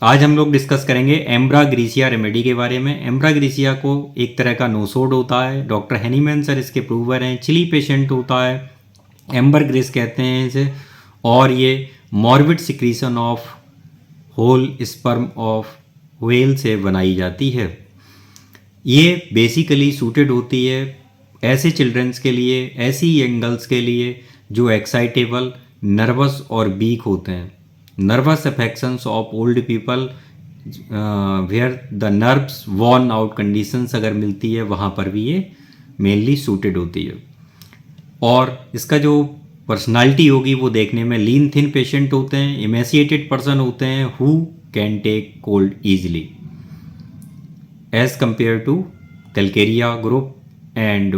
आज हम लोग डिस्कस करेंगे एम्ब्राग्रीसिया रेमेडी के बारे में। एम्ब्राग्रीसिया को एक तरह का नोसोड होता है, डॉक्टर हेनीमैन सर इसके प्रूवर हैं। चिली पेशेंट होता है, एम्बरग्रेस कहते हैं इसे, और ये morbid secretion of whole sperm of whale से बनाई जाती है। ये बेसिकली सूटेड होती है ऐसे चिल्ड्रंस के लिए, ऐसी यंग गर्ल्स के लिए जो एक्साइटेबल, नर्वस और वीक होते हैं। Nervous affections of old people where the nerves worn out conditions अगर मिलती है वहाँ पर भी ये मेनली सूटेड होती है। और इसका जो पर्सनालिटी होगी वो देखने में लीन थिन पेशेंट होते हैं, इमेसिएटेड पर्सन होते हैं who can take cold easily as compare to calcarea group. And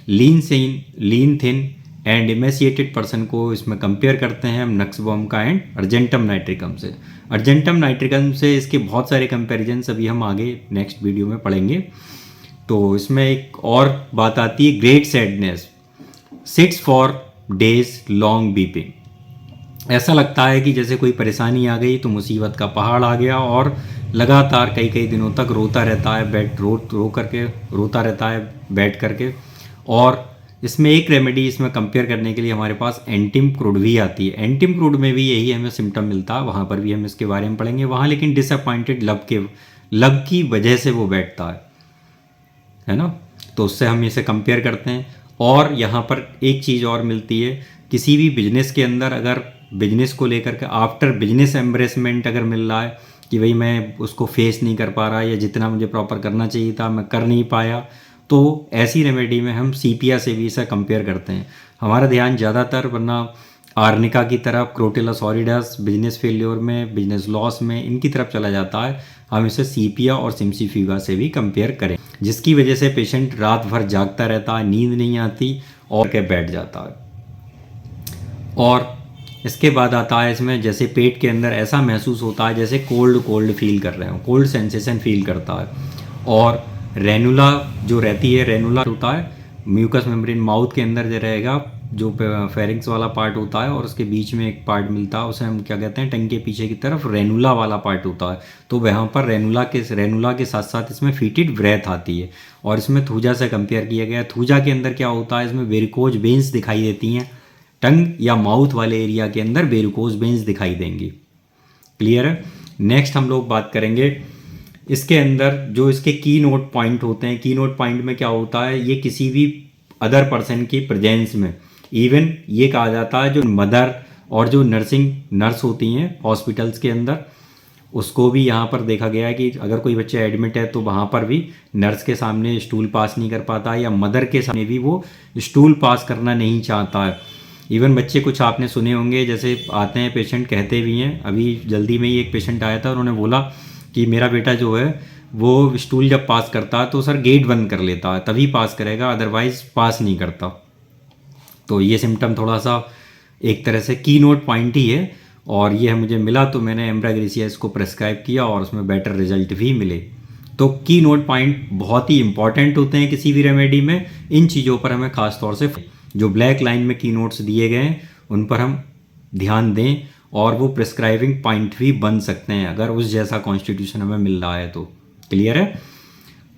lean thin and emaciated person को इसमें कंपेयर करते हैं हम नक्सबॉम का एंड अर्जेंटम नाइट्रिकम से। अर्जेंटम नाइट्रिकम से इसके बहुत सारे कंपेरिजन्स अभी हम आगे नेक्स्ट वीडियो में पढ़ेंगे। तो इसमें एक और बात आती है, great sadness sits for days long weeping. ऐसा लगता है कि जैसे कोई परेशानी आ गई तो मुसीबत का पहाड़ आ गया और लगातार कई कई दिनों तक रोता रहता है, रोता रहता है बैठ करके। और इसमें एक रेमेडी इसमें कंपेयर करने के लिए हमारे पास एंटिम क्रूड भी आती है। एंटिम क्रूड में भी यही हमें सिम्टम मिलता है, वहाँ पर भी हम इसके बारे में पढ़ेंगे। वहाँ लेकिन डिसअपॉइंटेड लव की वजह से वो बैठता है ना, तो उससे हम इसे कंपेयर करते हैं। और यहाँ पर एक चीज़ और मिलती है, किसी भी बिजनेस के अंदर अगर बिजनेस को लेकर के आफ्टर बिजनेस एम्ब्रेसमेंट अगर मिल रहा है कि भाई मैं उसको फेस नहीं कर पा रहा या जितना मुझे प्रॉपर करना चाहिए था मैं कर नहीं पाया, तो ऐसी रेमेडी में हम सीपिया से भी इसे कंपेयर करते हैं। हमारा ध्यान ज़्यादातर वरना आर्निका की तरफ, क्रोटेलस ऑरिडस, बिजनेस फेल्योर में, बिजनेस लॉस में, इनकी तरफ चला जाता है। हम इसे सीपिया और सिम्सिफ्यूगा से भी कंपेयर करें, जिसकी वजह से पेशेंट रात भर जागता रहता है, नींद नहीं आती और के बैठ जाता है। और इसके बाद आता है इसमें जैसे पेट के अंदर ऐसा महसूस होता है जैसे कोल्ड फील कर रहे हो, कोल्ड सेंसेशन फील करता है। और रेनुला जो रहती है, रेनुला होता है म्यूकस मेम्ब्रेन माउथ के अंदर जो रहेगा, जो फेरिंग्स वाला पार्ट होता है और उसके बीच में एक पार्ट मिलता है, उसे हम क्या कहते हैं, टंग के पीछे की तरफ रेनुला वाला पार्ट होता है। तो वहाँ पर रेनुला के साथ साथ इसमें फीटेड ब्रेथ आती है। और इसमें थूजा से कंपेयर किया गया। थूजा के अंदर क्या होता है, इसमें वेरिकोज वेन्स दिखाई देती हैं, टंग या माउथ वाले एरिया के अंदर वेरिकोज वेन्स दिखाई देंगी। क्लियर है। नेक्स्ट हम लोग बात करेंगे इसके अंदर जो इसके की नोट पॉइंट होते हैं। की नोट पॉइंट में क्या होता है, ये किसी भी अदर पर्सन की प्रेजेंस में, इवन ये कहा जाता है जो मदर और जो नर्स होती हैं हॉस्पिटल्स के अंदर, उसको भी यहाँ पर देखा गया है कि अगर कोई बच्चा एडमिट है तो वहाँ पर भी नर्स के सामने स्टूल पास नहीं कर पाता, या मदर के सामने भी वो स्टूल पास करना नहीं चाहता है। इवन बच्चे कुछ आपने सुने होंगे, जैसे आते हैं पेशेंट, कहते भी हैं, अभी जल्दी में ही एक पेशेंट आया था, उन्होंने बोला कि मेरा बेटा जो है वो स्टूल जब पास करता है तो सर गेट बंद कर लेता है, तभी पास करेगा, अदरवाइज पास नहीं करता। तो ये सिम्टम थोड़ा सा एक तरह से की नोट पॉइंट ही है, और ये मुझे मिला तो मैंने एम्ब्राग्रीसिया इसको प्रेस्क्राइब किया और उसमें बेटर रिजल्ट भी मिले। तो की नोट पॉइंट बहुत ही इंपॉर्टेंट होते हैं किसी भी रेमेडी में। इन चीज़ों पर हमें खास तौर से जो ब्लैक लाइन में की नोट्स दिए गए हैं उन पर हम ध्यान दें, और वो प्रिस्क्राइबिंग पॉइंट भी बन सकते हैं अगर उस जैसा कॉन्स्टिट्यूशन हमें मिल रहा है तो। क्लियर है।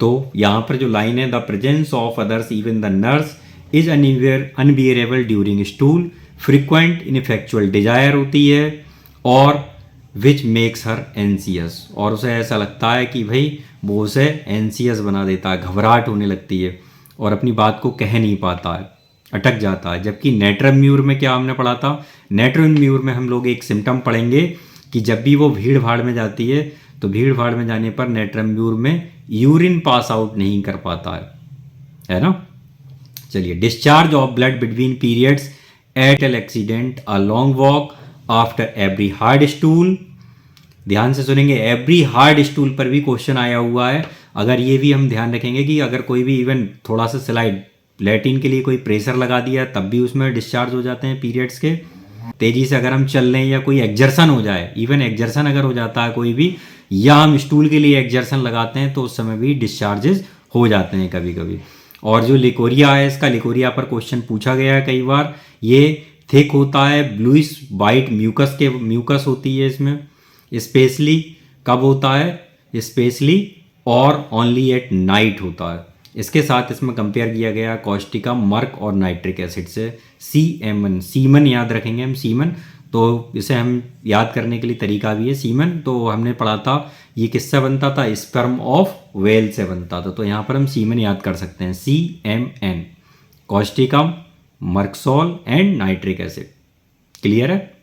तो यहाँ पर जो लाइन है, the presence of others even the nurse is unbearable during stool, frequent ineffectual desire होती है, और विच मेक्स हर एंसियस, और उसे ऐसा लगता है कि भाई वो उसे एंसियस बना देता है, घबराहट होने लगती है और अपनी बात को कह नहीं पाता है, अटक जाता है। जबकि नेट्रम म्यूर में क्या हमने पढ़ा था, नेट्रम म्यूर में हम लोग एक सिम्टम पढ़ेंगे कि जब भी वो भीड़ भाड़ में जाती है तो भीड़ भाड़ में जाने पर नेट्रम म्यूर में यूरिन पास आउट नहीं कर पाता है ना। चलिए, discharge of blood between periods at all accident, a long walk, after every hard stool. ध्यान से सुनेंगे, एवरी हार्ड स्टूल पर भी क्वेश्चन आया हुआ है। अगर ये भी हम ध्यान रखेंगे कि अगर कोई भी इवन थोड़ा सा स्लाइड लैटिन के लिए कोई प्रेशर लगा दिया तब भी उसमें डिस्चार्ज हो जाते हैं पीरियड्स के। तेज़ी से अगर हम चल लें या कोई एग्जर्सन हो जाए, इवन एग्जर्सन अगर हो जाता है कोई भी, या हम स्टूल के लिए एग्जर्सन लगाते हैं तो उस समय भी डिस्चार्जेस हो जाते हैं कभी कभी। और जो लिकोरिया है, इसका लिकोरिया पर क्वेश्चन पूछा गया है कई बार। ये थिक होता है, ब्लूइश वाइट म्यूकस होती है इसमें, स्पेशली कब होता है स्पेशली और ओनली एट नाइट होता है। इसके साथ इसमें कंपेयर किया गया कॉस्टिका, मर्क और नाइट्रिक एसिड से। सीएमएन, सीमन याद रखेंगे हम, सीमन। तो इसे हम याद करने के लिए तरीका भी है सीमन, तो हमने पढ़ा था ये किससे बनता था, स्पर्म ऑफ वेल से बनता था, तो यहाँ पर हम सीमन याद कर सकते हैं, CMN, Causticum, Merc Sol and nitric acid. Clear है।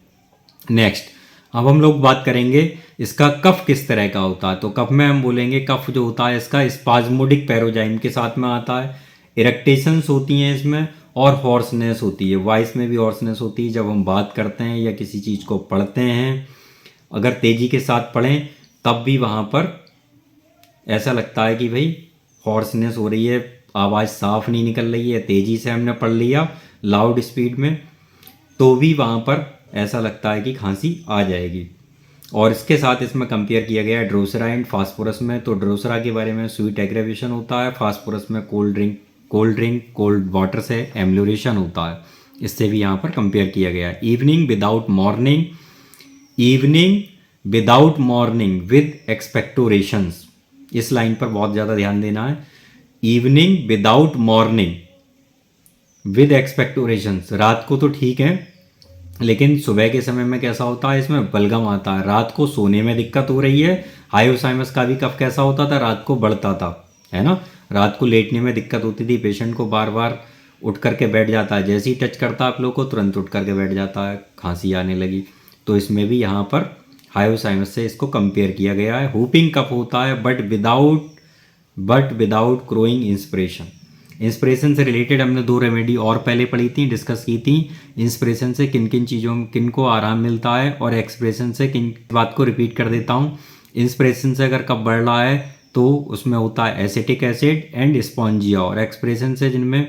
नेक्स्ट अब हम लोग बात करेंगे इसका कफ किस तरह का होता है। तो कफ में हम बोलेंगे कफ जो होता है इसका स्पाज्मोडिक पैरोजाइम के साथ में आता है, इरेक्टेशंस होती हैं इसमें और हॉर्सनेस होती है। वॉइस में भी हॉर्सनेस होती है जब हम बात करते हैं या किसी चीज़ को पढ़ते हैं, अगर तेज़ी के साथ पढ़ें तब भी वहाँ पर ऐसा लगता है कि भाई हॉर्सनेस हो रही है, आवाज़ साफ नहीं निकल रही है। तेज़ी से हमने पढ़ लिया लाउड स्पीड में तो भी वहाँ पर ऐसा लगता है कि खांसी आ जाएगी। और इसके साथ इसमें कंपेयर किया गया है ड्रोसरा एंड फास्फोरस में। तो ड्रोसरा के बारे में स्वीट एग्रेवेशन होता है, फास्फोरस में कोल्ड वाटर से एम्लोरेशन होता है। इससे भी यहाँ पर कंपेयर किया गया है। इवनिंग विदाउट मॉर्निंग विद एक्सपेक्टोरेशंस, इस लाइन पर बहुत ज़्यादा ध्यान देना है। इवनिंग विदाउट मॉर्निंग विद एक्सपेक्टोरेशंस, रात को तो ठीक है लेकिन सुबह के समय में कैसा होता है, इसमें बलगम आता है। रात को सोने में दिक्कत हो रही है। हायोसाइमस का भी कफ कैसा होता था, रात को बढ़ता था, है ना। रात को लेटने में दिक्कत होती थी, पेशेंट को बार बार उठ करके बैठ जाता है, जैसे ही टच करता है आप लोग को तुरंत उठ करके बैठ जाता है, खांसी आने लगी। तो इसमें भी यहाँ पर हायोसाइमस से इसको कंपेयर किया गया है। हुपिंग कफ होता है but without crowing inspiration. Inspiration से रिलेटेड हमने 2 रेमेडी और पहले पढ़ी थी, डिस्कस की थी। इंस्पिरेशन से किन किन चीज़ों किन को आराम मिलता है और एक्सप्रेशन से किन बात को रिपीट कर देता हूँ। इंस्पिरेशन से अगर कब बढ़ रहा है तो उसमें होता है एसिटिक एसिड एंड स्पॉन्जिया, और एक्सप्रेशन से जिनमें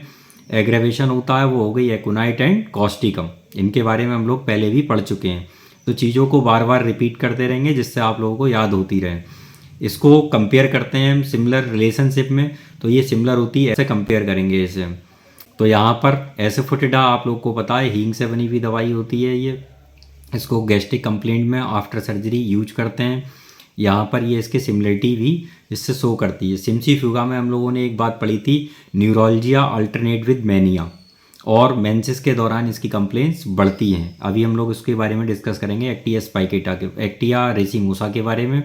एग्रेवेशन होता है वो हो गई एकोनाइट एंड कॉस्टिकम। इनके बारे में हम लोग पहले भी पढ़ चुके हैं, तो चीज़ों को बार बार रिपीट करते रहेंगे जिससे आप लोगों को याद होती रहे। इसको कंपेयर करते हैं हम सिमिलर रिलेशनशिप में, तो ये सिमिलर होती है, ऐसे कंपेयर करेंगे इसे हम। तो यहाँ पर एसोफोटिडा आप लोग को पता है हींग से बनी हुई दवाई होती है ये। इसको गैस्ट्रिक कंप्लेंट में आफ्टर सर्जरी यूज करते हैं। यहाँ पर ये इसकी सिमिलरिटी भी इससे शो करती है। सिम्सीफ्यूगा में हम लोगों ने एक बात पढ़ी थी, न्यूरोलजिया अल्टरनेट विद मैनिया, और मेंसेस के दौरान इसकी कंप्लेंट्स बढ़ती हैं। अभी हम लोग इसके बारे में डिस्कस करेंगे एक्टिया रेसिमोसा के बारे में।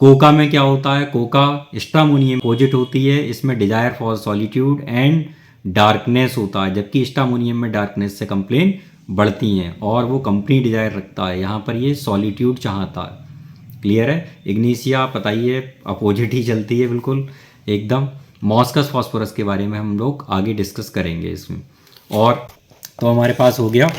कोका में क्या होता है, कोका स्टामोनियम पोजिट होती है, इसमें desire for solitude and darkness होता है, जबकि स्टामोनियम में डार्कनेस से कंप्लेन बढ़ती हैं और वो कंपनी डिजायर रखता है। यहाँ पर ये सॉलिट्यूड चाहता है। क्लियर है। इग्निसिया पता ही है, अपोजिट ही चलती है बिल्कुल एकदम। मॉस्कस फॉस्फोरस के बारे में हम लोग आगे डिस्कस करेंगे इसमें। और तो हमारे पास हो गया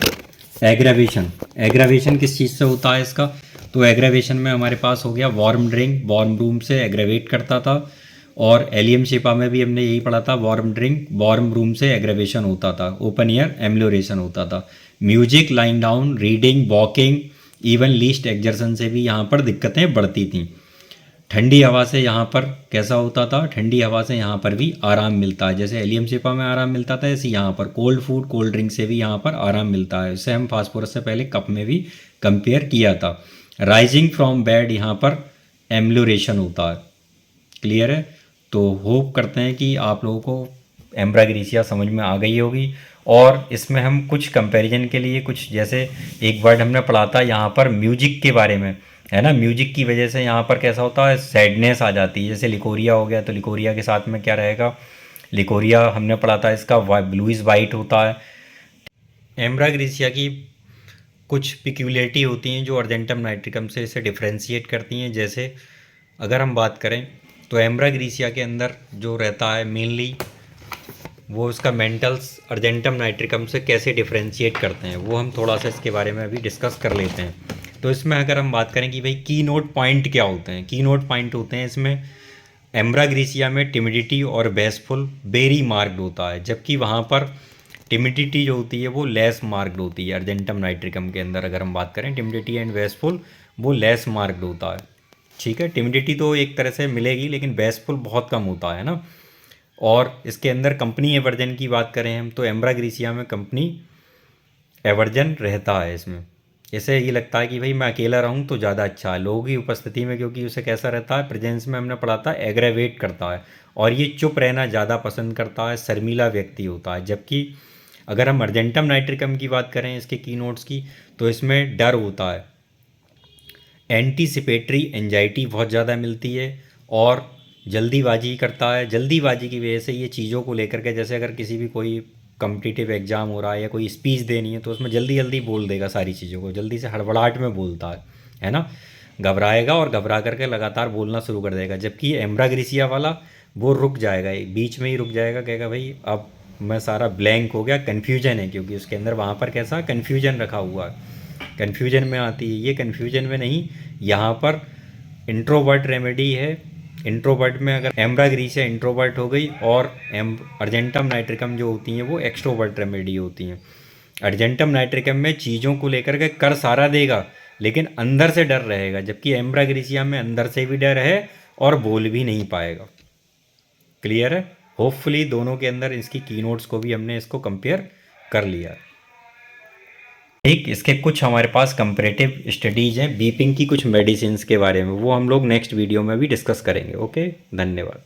एग्रावेशन किस चीज़ से होता है इसका। तो एग्रेवेशन में हमारे पास हो गया वार्म ड्रिंक, वार्म रूम से एग्रेवेट करता था। और एलियम शिपा में भी हमने यही पढ़ा था, वार्म ड्रिंक वार्म रूम से एग्रेवेशन होता था, ओपन एयर एम्लोरेशन होता था। Music, lying down, reading, walking, even least exertion से भी यहाँ पर दिक्कतें बढ़ती थीं। ठंडी हवा से यहाँ पर कैसा होता था, ठंडी हवा से यहाँ पर भी आराम मिलता है, जैसे एलियम शिपा में आराम मिलता था ऐसे यहाँ पर कोल्ड फूड कोल्ड ड्रिंक से भी यहाँ पर आराम मिलता है। इसे हम फास्फोरस से पहले कप में भी कंपेयर किया था। राइजिंग फ्रॉम बेड यहाँ पर एम्लोरेशन होता है। क्लियर है। तो होप करते हैं कि आप लोगों को एम्ब्राग्रीसिया समझ में आ गई होगी। और इसमें हम कुछ कंपैरिजन के लिए कुछ, जैसे एक वर्ड हमने पढ़ा था यहाँ पर म्यूजिक के बारे में, है ना। म्यूजिक की वजह से यहाँ पर कैसा होता है, सैडनेस आ जाती है। जैसे लिकोरिया हो गया, तो लिकोरिया के साथ में क्या रहेगा, लिकोरिया हमने पढ़ा था इसका ब्लूइश वाइट होता है। एम्ब्राग्रीसिया की कुछ पिक्यूलियरिटी होती हैं जो अर्जेंटम नाइट्रिकम से इसे डिफ्रेंशिएट करती हैं। जैसे अगर हम बात करें तो एम्ब्राग्रीसिया के अंदर जो रहता है मेनली वो उसका मेंटल्स अर्जेंटम नाइट्रिकम से कैसे डिफ्रेंशिएट करते हैं, वो हम थोड़ा सा इसके बारे में अभी डिस्कस कर लेते हैं। तो इसमें अगर हम बात करें कि भाई की नोट पॉइंट क्या होते हैं, की नोट पॉइंट होते हैं इसमें एम्ब्राग्रीसिया में टिमिडिटी और बेसफुल वेरी मार्क्ड होता है, जबकि वहाँ पर टिमिडिटी जो होती है वो लेस मार्क्ड होती है। अर्जेंटम नाइट्रिकम के अंदर अगर हम बात करें टिमिडिटी एंड बेसफुल वो लेस मार्क्ड होता है। ठीक है, टिमिडिटी तो एक तरह से मिलेगी लेकिन बेसफुल बहुत कम होता है ना। और इसके अंदर कंपनी एवर्जन की बात करें हम तो एम्ब्राग्रीसिया में कंपनी एवर्जन रहता है इसमें। जैसे ये लगता है कि भाई मैं अकेला रहूँ तो ज़्यादा अच्छा है लोगों की उपस्थिति में, क्योंकि उसे कैसा रहता है, प्रेजेंस में हमने पढ़ा था एग्रेवेट करता है और ये चुप रहना ज़्यादा पसंद करता है, शर्मीला व्यक्ति होता है। जबकि अगर हम अर्जेंटम नाइट्रिकम की बात करें इसके की नोट्स की, तो इसमें डर होता है, एंटीसिपेटरी एंजाइटी बहुत ज़्यादा मिलती है और जल्दीबाजी करता है। जल्दीबाजी की वजह से ये चीज़ों को लेकर के, जैसे अगर किसी भी कोई कम्पिटिटिव एग्ज़ाम हो रहा है या कोई स्पीच देनी है तो उसमें जल्दी जल्दी बोल देगा, सारी चीज़ों को जल्दी से हड़बड़ाहट में बोलता है ना, घबराएगा और घबरा करके लगातार बोलना शुरू कर देगा। जबकि एम्ब्राग्रेसिया वाला वो रुक जाएगा, बीच में ही रुक जाएगा, कहेगा भाई अब मैं सारा ब्लैंक हो गया, कन्फ्यूजन है, क्योंकि उसके अंदर वहाँ पर कैसा कन्फ्यूजन रखा हुआ है, कन्फ्यूजन में आती है ये, कन्फ्यूजन में नहीं, यहाँ पर इंट्रोवर्ट रेमेडी है। इंट्रोवर्ट में अगर एम्ब्राग्रीसिया इंट्रोवर्ट हो गई और अर्जेंटम नाइट्रिकम जो होती हैं वो एक्सट्रोवर्ट रेमेडी होती हैं। अर्जेंटम नाइट्रिकम में चीज़ों को लेकर के कर सारा देगा लेकिन अंदर से डर रहेगा, जबकि एम्ब्राग्रीसिया में अंदर से भी डर है और बोल भी नहीं पाएगा। क्लियर है? होपफुली दोनों के अंदर इसकी कीनोट्स को भी हमने इसको कंपेयर कर लिया। एक इसके कुछ हमारे पास कंपैरेटिव स्टडीज़ हैं बीपिंग की कुछ मेडिसिन्स के बारे में, वो हम लोग नेक्स्ट वीडियो में भी डिस्कस करेंगे। ओके, धन्यवाद।